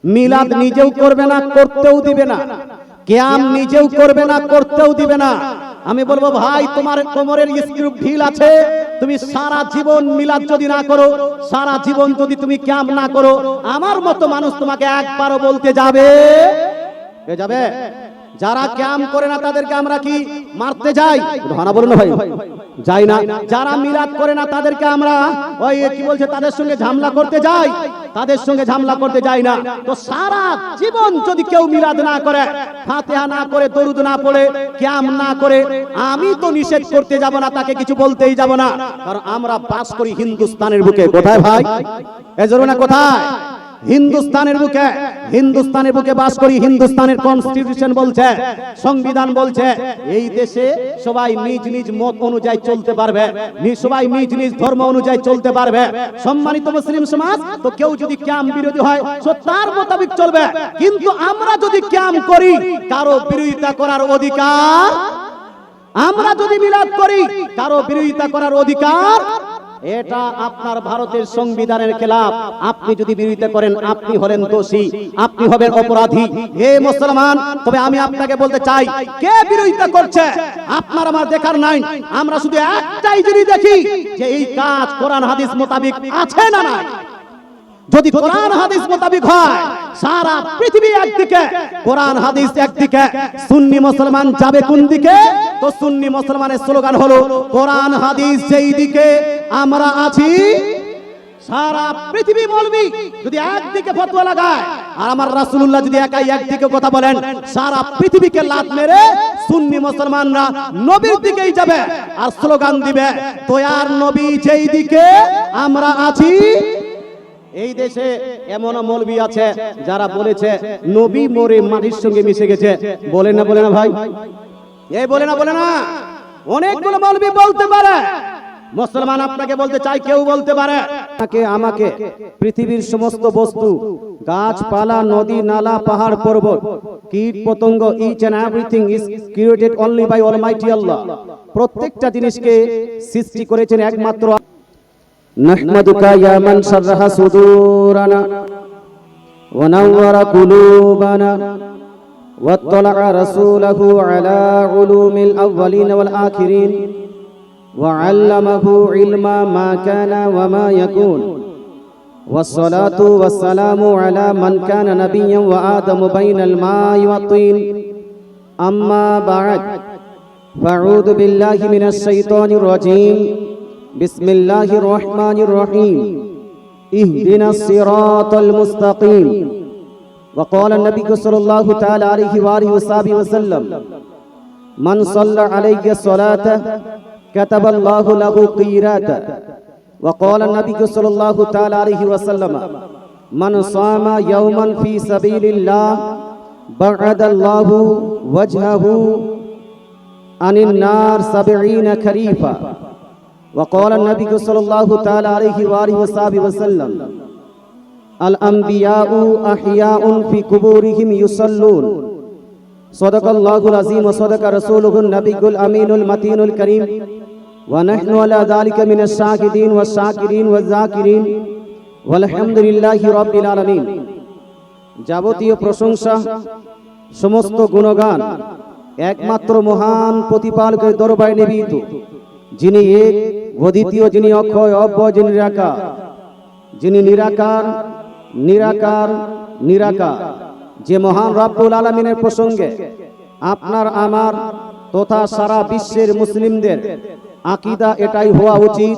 মিলাদ নিজেও করবে না, করতেও দিবে না, কিয়াম নিজেও করবে না, করতেও দিবে না। আমি বলবো ভাই, তোমার কোমরের স্ক্রু ঢিল আছে, তুমি সারা জীবন মিলাদ যদি না করো, সারা জীবন যদি তুমি কিয়াম না করো, আমার মতো মানুষ তোমাকে একবারও বলতে যাবে যাবে? যারা কিয়াম করে না তাদেরকে আমরা কি মারতে যাই? হানা বলুন না ভাই, যাই না। যারা মিলাদ করে না তাদেরকে আমরা ওই কি বলছে তাদের সঙ্গে ঝামেলা করতে যাই, তাদের সঙ্গে ঝামেলা করতে যাই না। তো সারা জীবন যদি কেউ মিলাদ না করে, ফাতিহা না করে, দরুদ না পড়ে, কিয়াম না করে, আমি তো নিষেধ করতে যাব না, তাকে কিছু বলতেই যাব না, কারণ আমরা বাস করি হিন্দুস্তানের বুকে। কোথায় ভাই? এজন্য না কোথায়? হিন্দুস্তানের বুকে, হিন্দুস্তানের বুকে বাস করি। হিন্দুস্তানের কনস্টিটিউশন বলছে, সংবিধান বলছে, এই দেশে সবাই নিজ নিজ মত অনুযায়ী চলতে পারবে, সবাই নিজ নিজ ধর্ম অনুযায়ী চলতে পারবে। সম্মানিত মুসলিম সমাজ, তো কেউ যদি কিয়াম বিরোধী হয় সে তার মোতাবেক চলবে, কিন্তু আমরা যদি কিয়াম করি, কারো বিরোধিতা করার অধিকার, আমরা যদি মিলাদ করি, কারো বিরোধিতা করার অধিকার, এটা আপনার ভারতের সংবিধানের খেলাফ। আপনি যদি বিরোধিতা করেন, আপনি হলেন দোষী, আপনি হবেন অপরাধী। হে মুসলমান, তবে আমি আপনাকে বলতে চাই, কে বিরোধিতা করছে আপনার আমার দেখার নাই। আমরা শুধু একটাই জিনিস দেখি, যে এই কাজ কোরআন হাদিস মোতাবেক আছে না নাই। যদি কোরআন হাদিস মোতাবেক হয়, সারা পৃথিবী একদিকে, কোরআন হাদিস একদিকে, সুন্নি মুসলমান যাবে কোন দিকে? তো সুন্নি মুসলমানের স্লোগান হলো, কোরআন হাদিস যেই দিকে আমরা আছি, সারা পৃথিবী মৌলবি যদি একদিকে ফতোয়া লাগায়, আর আমার রাসূলুল্লাহ যদি একাই একদিকে কথা বলেন, সারা পৃথিবীকে লাত মেরে সুন্নি মুসলমানরা নবীর দিকেই যাবে আর স্লোগান দিবে, দয়ার নবী যেই দিকে আমরা আছি। এই দেশে এমন মৌলবি আছে যারা বলেছে নবী মরে মাটির সঙ্গে মিশে গেছে। বলে না, বলে না ভাই, এই বলে না, বলে না। অনেকগুলো মৌলবি বলতে পারে, মুসলমান আপনাকে বলতে চাই, কেউ বলতে পারে আমাকে পৃথিবীর সমস্ত বস্তু, গাছপালা, নদী নালা, পাহাড় পর্বত, কীট পতঙ্গ, each and everything is created only by almighty Allah. প্রত্যেকটা জিনিসকে সৃষ্টি করেছেন একমাত্র। নাহমাদুকা ইয়া মান শাররাহা সুদুরানা ওয়া নাওয়ারা কুলুবানা ওয়াত্তালা'a রাসূলুহু আলা উলুমিল আউওয়ালিন ওয়াল আখিরিন ওয়া 'আল্লামাহু ইলমা মা কানা ওয়া মা ইয়াকুন ওয়াসসালাতু ওয়াসসালামু আলা মান কানা নাবিয়্যান ওয়া আদামু বাইনাল মা'i ওয়াত তিন। আম্মা বা'দ, ফাআউযু বিল্লাহি মিনাশ শাইতানির রাজীম। বিসমিল্লাহির রহমানির রহিম। ইহদিনাস সিরাতাল মুস্তাকিম। ওয়া ক্বালা নবী সাল্লাল্লাহু তাআলা আলাইহি ওয়া আলিহি ওয়াসাল্লাম, মান সাল্লা আলাইয়া সালাতা কাতাবাল্লাহু লাহু কিরাতা। ওয়া ক্বালা নবী সাল্লাল্লাহু তাআলা আলাইহি ওয়াসাল্লাম, মান সামা ইয়াওমান ফি সাবিলিল্লাহ বা'আদাল্লাহু ওয়াজহাহু আনিন নার 70 খরিফা। وقال النبي صلى الله تعالى عليه وآله وسلم، الأنبياء أحياء في قبورهم يصلون. صدق الله العظيم وصدق رسوله النبي الأمين المتين الكريم، ونحن على ذلك من الشاهدين والشاكرين والذاكرين والحمد لله رب العالمين। যাবতীয় প্রশংসা, সমস্ত গুণগান একমাত্র মহান প্রতিপালকের দরবারে নিবেদিত, যিনি এক, অদ্বিতীয়, যিনি অক্ষয়, অব্যয়, যিনি নিরাকার, যিনি নিরাকার, নিরাকার, নিরাকার। যে মহান রব্বুল আলামিনের প্রসঙ্গে আপনার আমার তথা সারা বিশ্বের মুসলিমদের আকীদা এটাই হওয়া উচিত,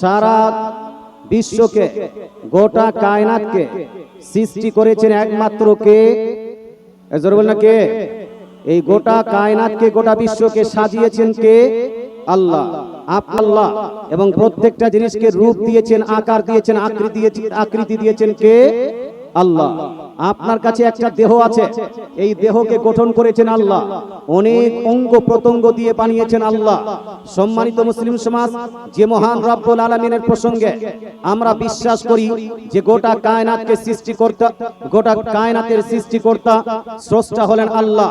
সারা বিশ্বকে, গোটা কায়নাতকে সৃষ্টি করেছেন একমাত্র কে? জোরে বলুন না, কে? এই গোটা কায়নাতকে, গোটা বিশ্বকে সাজিয়েছেন কে? আল্লাহ। আল্লাহ। এবং প্রত্যেকটা জিনিসকে রূপ দিয়েছেন, আকার দিয়েছেন, আকৃতি দিয়েছেন কে? আল্লাহ। আপনার কাছে একটা দেহ আছে, এই দেহকে গঠন করেছেন আল্লাহ, অনেক অঙ্গ প্রত্যঙ্গ দিয়ে বানিয়েছেন আল্লাহ। সম্মানিত মুসলিম সমাজ, যে মহান রব্বুল আলামিনের প্রসঙ্গে আমরা বিশ্বাস করি যে গোটা কায়নাতকে সৃষ্টিকর্তা, গোটা কায়নাতের সৃষ্টিকর্তা, স্রষ্টা হলেন আল্লাহ,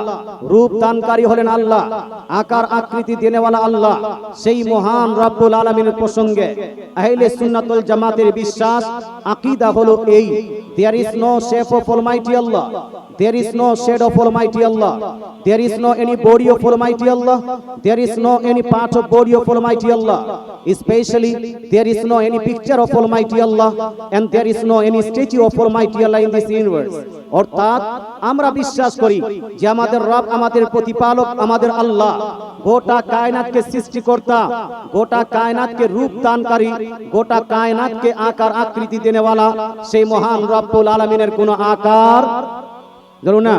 রূপ দানকারী হলেন আল্লাহ, আকার আকৃতি দেনেওয়ালা আল্লাহ। সেই মহান রব্বুল আলামিনের প্রসঙ্গে আহলে সুন্নাতুল জামাতের বিশ্বাস, আকীদা হলো এই, there is no shape of Almighty Allah. There is no shade of Almighty Allah. There is no any body of Almighty Allah. There is no any part of body of Almighty Allah. Especially there is no any picture of Almighty Allah, and there is no any statue of Almighty Allah in this universe. অর্থাৎ আমরা বিশ্বাস করি যে আমাদের রব, আমাদের প্রতিপালক, আমাদের আল্লাহ গোটা কায়নাতকে সৃষ্টিকর্তা, গোটা কায়নাতকে রূপ দানকারী, গোটা কায়নাতকে আকার আকৃতি দেনেওয়ালা সেই মহান রব্বুল আলামিনের কোনো আকার, ধরুন না,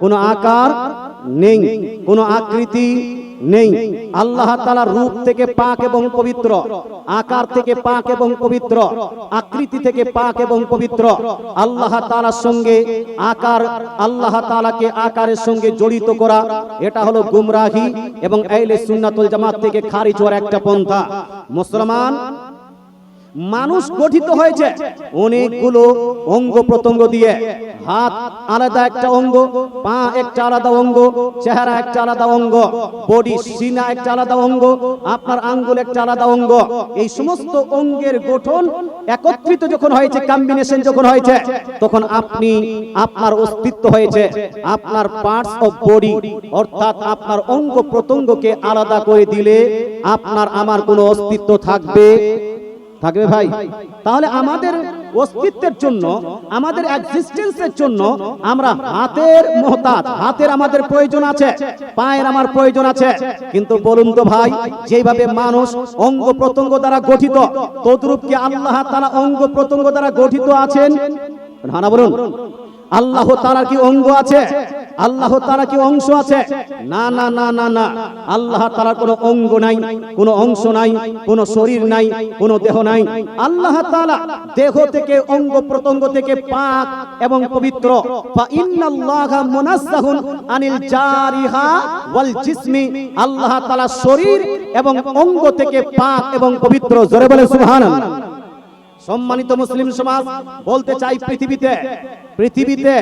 কোনো আকার নেই, কোনো আকৃতি নেই। আল্লাহ তাআলা রূপ থেকে পাক এবং পবিত্র, আকার থেকে পাক এবং পবিত্র, আকৃতি থেকে পাক এবং পবিত্র। আল্লাহ তাআলার সঙ্গে আকার, আল্লাহ তাআলাকে আকারের সঙ্গে জড়িত করা, এটা হলো গুমরাহি এবং আহলে সুন্নাত ওয়াল জামাত থেকে খারিজ হওয়ার একটা পন্থা। মুসলমান মানুষ গঠিত হয়েছে অনেকগুলো অঙ্গ প্রত্যঙ্গ দিয়ে। হাত আলাদা একটা অঙ্গ, পা একটা আলাদা অঙ্গ, চেহারা একটা আলাদা অঙ্গ, বডি সিনা একটা আলাদা অঙ্গ, আপনার আঙ্গুল একটা আলাদা অঙ্গ। এই সমস্ত অঙ্গের গঠন একত্রিত যখন হয়েছে, কম্বিনেশন যখন হয়েছে, তখন আপনি, আপনার অস্তিত্ব হয়েছে। আপনার পার্টস অফ বডি, অর্থাৎ আপনার অঙ্গ প্রত্যঙ্গকে আলাদা করে দিলে আপনার আমার কোনো অস্তিত্ব থাকবে ভাই? তাহলে আমাদের অস্তিত্বের জন্য, আমাদের এক্সিস্টেন্সের জন্য আমরা হাতের মুহতাজ, হাতের আমাদের প্রয়োজন আছে, পায়ের আমার প্রয়োজন আছে। কিন্তু বলুন তো ভাই, যেভাবে মানুষ অঙ্গ প্রত্যঙ্গ দ্বারা গঠিত, তদ্রূপ কি আল্লাহ তাআলা অঙ্গ প্রত্যঙ্গ দ্বারা গঠিত আছেন? না, বলুন। আল্লাহ তাআলার কি অঙ্গ আছে? আল্লাহ তাআলা কি অংশ আছে? না না না না না, আল্লাহ তাআলার কোনো অঙ্গ নাই, কোনো অংশ নাই, কোনো শরীর নাই, কোনো দেহ নাই। আল্লাহ তাআলা দেহ থেকে, অঙ্গ প্রত্যঙ্গ থেকে পাক এবং পবিত্র। ফা ইন্নাল্লাহা মুনাজ্জাহুন আনিল জারিহা ওয়াল জিসমি, আল্লাহ তাআলা শরীর এবং অঙ্গ থেকে পাক এবং পবিত্র। জোরে বলে সুবহানাল্লাহ। সম্মানিত মুসলিম সমাজ, বলতে চাই পৃথিবীতে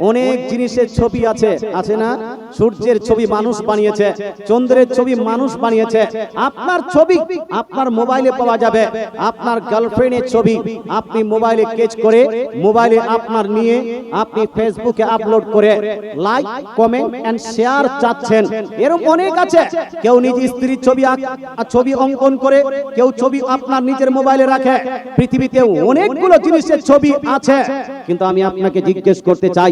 অনেক জিনিসের ছবি আছে, আছে না? সূর্যের ছবি মানুষ বানিয়েছে, চন্দ্রের ছবি মানুষ বানিয়েছে। আপনার ছবি আপনার মোবাইলে পাওয়া যাবে। আপনার গার্লফ্রেন্ডের ছবি আপনি মোবাইলে ক্যাচ করে, মোবাইলে আপনার নিয়ে আপনি ফেসবুকে আপলোড করে লাইক, কমেন্ট এন্ড শেয়ার চাচ্ছেন। এরকম অনেক আছে। কেউ নিজ স্ত্রীর ছবি অঙ্কন করে, কেউ ছবি আপনার নিজের মোবাইলে রাখে। পৃথিবীতে অনেকগুলো জিনিসের ছবি আছে। কিন্তু আমি আপনাকে জিজ্ঞেস করতে চাই,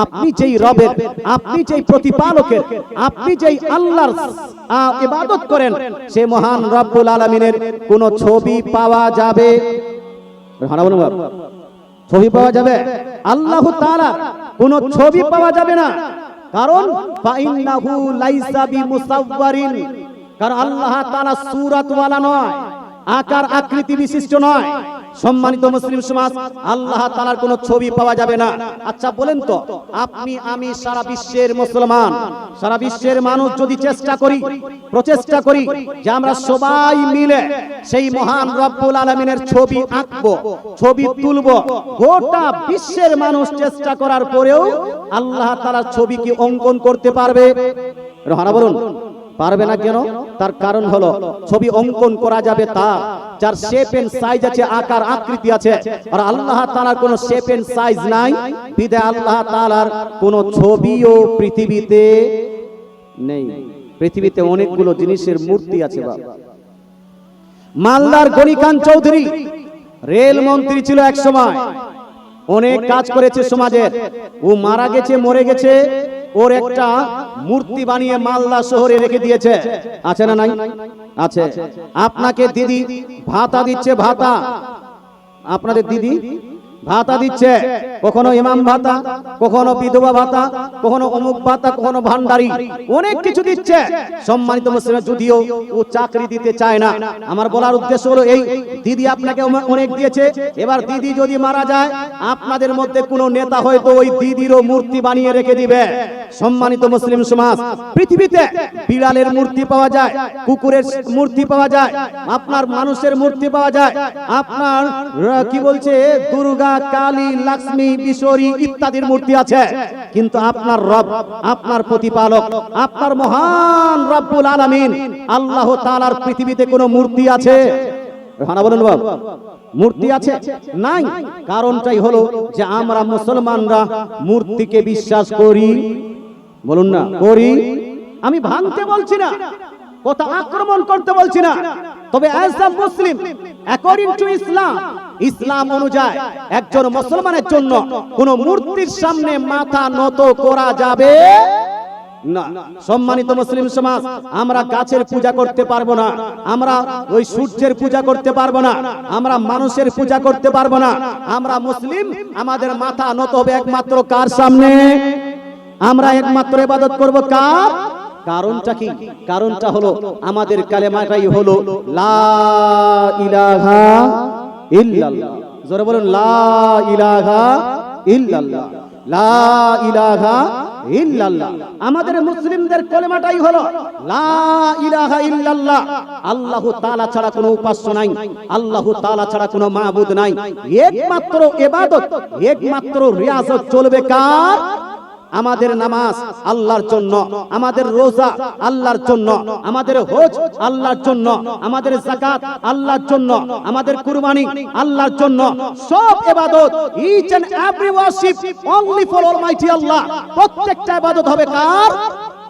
আপনি যেই রবের, আপনি যেই প্রতিপালকের, আপনি যেই আল্লাহর ইবাদত করেন, সেই মহান রব্বুল আলামিনের কোন ছবি পাওয়া যাবে? ছবি পাওয়া যাবে? আল্লাহ তাআলা কোন ছবি পাওয়া যাবে না। কারণ ফাইন্নাহু লাইসা বিমুসাওয়ারিন, কারণ আল্লাহ তাআলা সূরাতওয়ালা নয়, আকার আকৃতি বিশিষ্ট নয়। সম্মানিত মুসলিম সমাজ, আল্লাহ তাআলার কোনো ছবি পাওয়া যাবে না। আচ্ছা বলেন তো, আপনি, আমি, সারা বিশ্বের মুসলমান, সারা বিশ্বের মানুষ যদি প্রচেষ্টা করি যে আমরা সবাই মিলে সেই মহান রব্বুল আলামিনের ছবি আঁকবো, ছবি তুলবো, গোটা বিশ্বের মানুষ চেষ্টা করার পরেও আল্লাহ তাআলার ছবি কি অঙ্কন করতে পারবে? রহনা বলুন, পারবে না। কেন? তার কারণ হলো ছবি অঙ্কন করা যাবে যার শেপ এন্ড সাইজ আছে, আকার আকৃতি আছে। আর আল্লাহ তাআলার কোনো শেপ এন্ড সাইজ নাই, বিধায় আল্লাহ তাআলার কোনো ছবিও পৃথিবীতে নেই। পৃথিবীতে অনেকগুলো জিনিসের মূর্তি আছে। বাবা, মালদার গণিকান চৌধুরী রেল মন্ত্রী ছিল এক সময়, অনেক কাজ করেছে সমাজের। ও মারা গেছে, মরে গেছে, ওর একটা মূর্তি বানিয়ে মালদা শহরে রেখে দিয়েছে। আছে না নাই? আছে। আপনাকে দিদি ভাতা দিচ্ছে, ভাতা, আপনাদের দিদি ভাতা দিচ্ছে, কখনো ইমাম ভাতা, কখনো বিধবা ভাতা, কখনো অমুক ভাতা, কখনো ভান্ডারি, অনেক কিছু দিচ্ছে। সম্মানিত মুসলিম, যদিও ও চাকরি দিতে চায় না। আমার বলার উদ্দেশ্য হলো এই, দিদি আপনাকে অনেক দিয়েছে। এবার দিদি যদি মারা যায়, আপনাদের মধ্যে কোনো নেতা হয়তো ওই দিদিরও মূর্তি বানিয়ে রেখে দিবে। সম্মানিত মুসলিম সমাজ, পৃথিবীতে বিড়ালের মূর্তি পাওয়া যায়, কুকুরের মূর্তি পাওয়া যায়, আপনার মানুষের মূর্তি পাওয়া যায়, আপনার কি বলছে দুর্গা, কালী, লক্ষ্মী, বিশ্বরী ইত্যাদির মূর্তি আছে। কিন্তু আপনার রব, আপনার প্রতিপালক, আপনার মহান রব্বুল আলামিন আল্লাহ তাআলার পৃথিবীতে কোনো মূর্তি আছে? হ্যাঁ বলুন বাবা, মূর্তি আছে নাই? কারণটাই হলো যে আমরা মুসলমানরা মূর্তিকে বিশ্বাস করি। বলুন না করি। আমি ভাঙতে বলছি না, কথা আক্রমণ করতে বলছি না, তবে as a Muslim according to Islam, Islam অনুযায়ী একজন মুসলমানের জন্য কোন মূর্তির সামনে মাথা নত করা যাবে না। সম্মানিত মুসলিম সমাজ, আমরা গাছের পূজা করতে পারবো না, আমরা ওই সূর্যের পূজা করতে পারবো না, আমরা মানুষের পূজা করতে পারবো না। আমরা মুসলিম, আমাদের মাথা নত হবে একমাত্র কার সামনে? আমরা একমাত্র ইবাদত করব কার? কারণটা কি? কারণটা হলো আমাদের কালেমাটাই হলো লা ইলাহা ইল্লাল্লাহ। জোরে বলুন লা ইলাহা ইল্লাল্লাহ, লা ইলাহা ইল্লাল্লাহ। আমাদের মুসলিমদের কালেমাটাই হলো লা ইলাহা ইল্লাল্লাহ। আল্লাহু তাআলা ছাড়া কোনো উপাস্য নাই, আল্লাহু তাআলা ছাড়া কোনো মাবুদ নাই। একমাত্র ইবাদত, একমাত্র রিয়াজত চলবে কার? আমাদের নামাজ আল্লাহর জন্য, আমাদের রোজা আল্লাহর জন্য, আমাদের হজ আল্লাহর জন্য, আমাদের যাকাত আল্লাহর জন্য, আমাদের কুরবানি আল্লাহর জন্য। সব ইবাদত, each and every worship only for almighty Allah. প্রত্যেকটা ইবাদত হবে কার?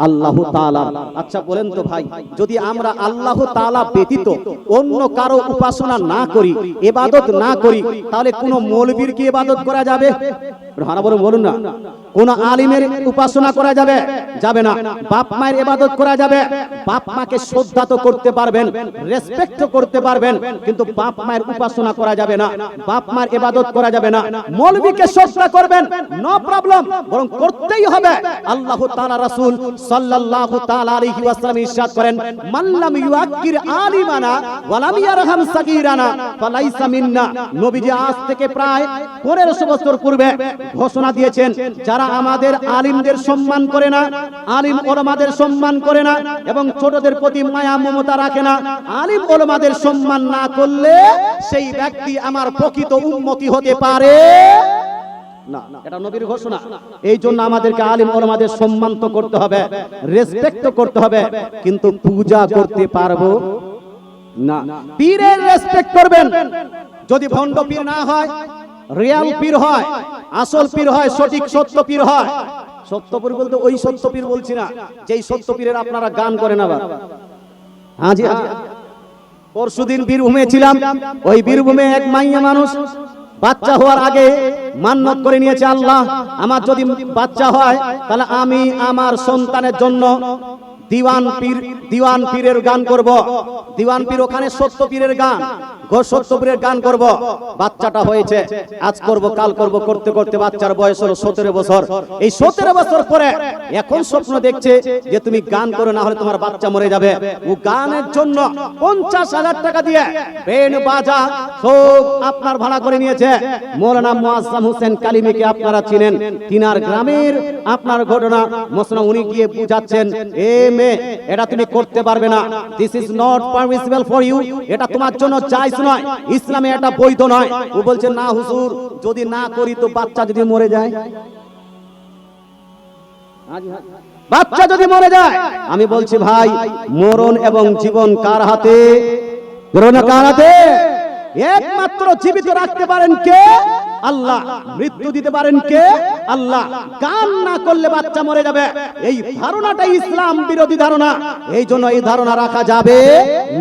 আল্লাহু তাআলা। আচ্ছা বলেন তো ভাই, যদি আমরা আল্লাহু তাআলা ব্যতীত অন্য কারো উপাসনা না করি, ইবাদত না করি, তাহলে কোন মৌলবীর কি ইবাদত করা যাবে? হ্যাঁ বলুন, বলুন না। কোন আলিমের উপাসনা করা যাবে? যাবে না। বাপ মায়ের ইবাদত করা যাবে? বাপ মাকে শ্রদ্ধা তো করতে পারবেন, রেসপেক্ট করতে পারবেন, কিন্তু বাপ মায়ের উপাসনা করা যাবে না, বাপ মায়ের ইবাদত করা যাবে না। মৌলবীকে শ্রদ্ধা করবেন, নো প্রবলেম, বরং করতেই হবে। আল্লাহ তাআলা রাসূল সাল্লাল্লাহু তাআলা আলাইহি ওয়াসাল্লাম ইরশাদ করেন, মান লাম ইউআক্কির আলিমানা ওয়া লাম ইয়ারহাম সাগীরানা ফালাইসা মিন্না। নবীজি আজ থেকে প্রায় 1500 বছর পূর্বে ঘোষণা দিয়েছেন, যারা আমাদের আলিমদের সম্মান করে না, আলিম ওলামাদের সম্মান করে না এবং ছোটদের প্রতি মায়া মমতা রাখে না, আলিম ওলামাদের সম্মান না করলে সেই ব্যক্তি আমার প্রকৃত উম্মতি হতে পারে না। এটা নবীর ঘোষণা। এই জন্য আমাদেরকে আলিম ওলামাদের সম্মান তো করতে হবে, রেসপেক্ট করতে হবে, কিন্তু পূজা করতে পারবো না। পীরের রেসপেক্ট করবেন, যদি ভণ্ড পীর না হয়, রিয়াল পীর হয়, আসল পীর হয়, সঠিক সত্য পীর হয়। সত্য পীর বলতে ওই সত্য পীর বলছি না যেই সত্য পীরের আপনারা গান করেন। আবার হাজি পরশুদিন বীরভূমে ছিলাম, ওই বীরভূমে এক মাইয়া মানুষ বাচ্চা হওয়ার আগে মান্নত করে নিয়েছে, আল্লাহ আমার যদি বাচ্চা হয় তাহলে আমি আমার সন্তানের জন্য দিওয়ান পীরের গান করব। দিওয়ান পীর ওখানে সত্য পীরের গান, সত্য পীরের গান করব। বাচ্চাটা হয়েছে, আজ করব কাল করব, করতে করতে বাচ্চার বয়স হলো 17 বছর। এই 17 বছর পরে এখন স্বপ্ন দেখছে যে তুমি গান করো, না হলে তোমার বাচ্চা মরে যাবে। ও গানের জন্য 50,000 টাকা দিয়ে বেন বাজা সব আপনার ভাড়া করে নিয়েছে। মৌলানা মুআজ্জম হোসেন কালিমিকে আপনারা চিনেন, তিনার গ্রামের আপনার ঘটনা মসনা, উনি গিয়ে বুঝাচ্ছেন, এটা তুমি করতে পারবে না, this is not permissible for you, এটা তোমার জন্য জায়েজ নয়, ইসলামে এটা বৈধ নয়। ও বলছে না হুজুর, যদি না করি তো বাচ্চা যদি মরে যায়, বাচ্চা যদি মরে যায়। আমি বলছি ভাই, মরণ এবং জীবন কার হাতে? কার হাতে? একমাত্র জীবিত রাখতে পারেন কে? আল্লাহ। মৃত্যু দিতে পারেন কে? আল্লাহ। গান না করলে বাচ্চা মরে যাবে, এই ধারণাটাই ইসলাম বিরোধী ধারণা। এই জন্য এই ধারণা রাখা যাবে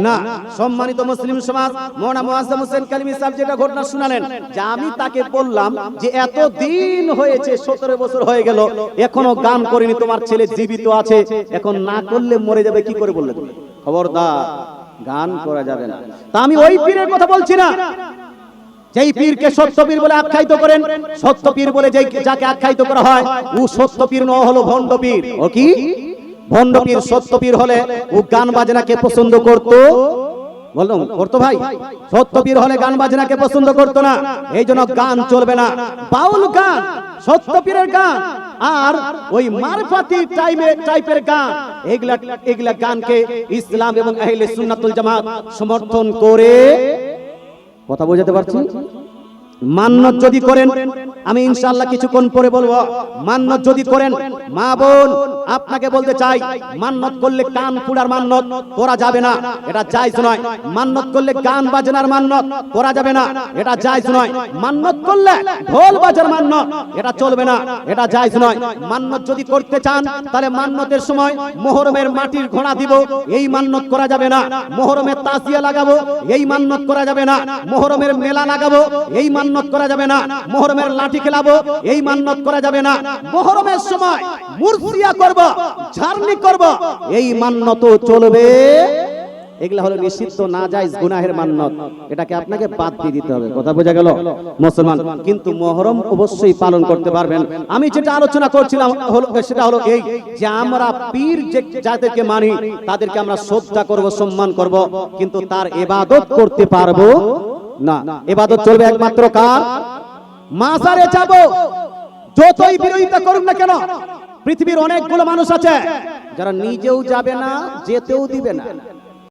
না। সম্মানিত মুসলিম সমাজ, মৌলানা মুআজ্জম হোসেন কালিমি সাহেব যেটা ঘটনা শুনালেন, যে আমি তাকে বললাম যে এত দিন হয়েছে, 17 বছর হয়ে গেল, এখনো গান করিনি, তোমার ছেলে জীবিত আছে, এখন না করলে মরে যাবে, কি করে বললে? খবরদার, গান করা যাবে না। তা আমি ওই পীরের কথা বলছি না যেই পীরকে সত্য পীর বলে আখ্যায়িত করেন। সত্য পীর বলে যাকে আখ্যায়িত করা হয়, ও সত্য পীর নয়, হলো ভণ্ড পীর। ও কি ভণ্ড পীর? সত্য পীর হলে ও গান বাজনাকে পছন্দ করতো, বললাম করতো ভাই। সত্য পীর হলে গান বাজনাকে পছন্দ করতো না, এই জন্য গান চলবে না। বাউল গান, সত্য পীরের গান, আর ওই মারফাতি টাইপের গান, এগুলা গানকে ইসলাম এবং আহলে সুন্নাতুল জামাত সমর্থন করে। কথা বোঝাতে পারছি? মান্নত যদি করেন, আমি ইনশাআল্লাহ কিছুক্ষণ পরে বলবো, মান্নত যদি করেন, মা বোন আপনাকে বলতে চাই, মান্নত করলে কান পুড়ার মান্নত করা যাবে না, এটা জায়েজ নয়। মান্নত করলে গান বাজনার মান্নত করা যাবে না, এটা জায়েজ নয়। মান্নত করলে ঢোল বাজার মান্নত এটা চলবে না, এটা জায়েজ নয়। মান্নত যদি করতে চান তাহলে মান্নতের সময় মুহররমের মাটির ঘোড়া দিব, এই মান্নত করা যাবে না। মুহররমের তাজিয়া লাগাবো, এই মান্নত করা যাবে না। মুহররমের মেলা লাগাবো, এই মান্নত করা যাবে না। মুহররমের লাঠি খেলাবো, এই মান্নত করা যাবে না। মুহররমের সময় মুরসিয়া করব, ঝারনি করব, এই মান্নতও চলবে। এগুলা হলো নিষিদ্ধ নাজায়েজ গুনাহের মান্নত, এটাকে আপনাকে বাদ দিয়ে দিতে হবে। কথা বোঝা গেল মুসলমান? কিন্তু মুহররম অবশ্যই পালন করতে পারবেন। আমি যেটা আলোচনা করছিলাম হলো সেটা হলো এই যে আমরা পীর যাদেরকে মানি তাদেরকে আমরা শ্রদ্ধা করব, সম্মান করব, কিন্তু তার ইবাদত করতে পারবো না। ইবাদত চলবে একমাত্র কার? মাজারে যাব, যতই বিরোধিতা করুন না কেন। পৃথিবীর অনেকগুলো মানুষ আছে যারা নিজেও যাবে না, যেতেও দিবে না।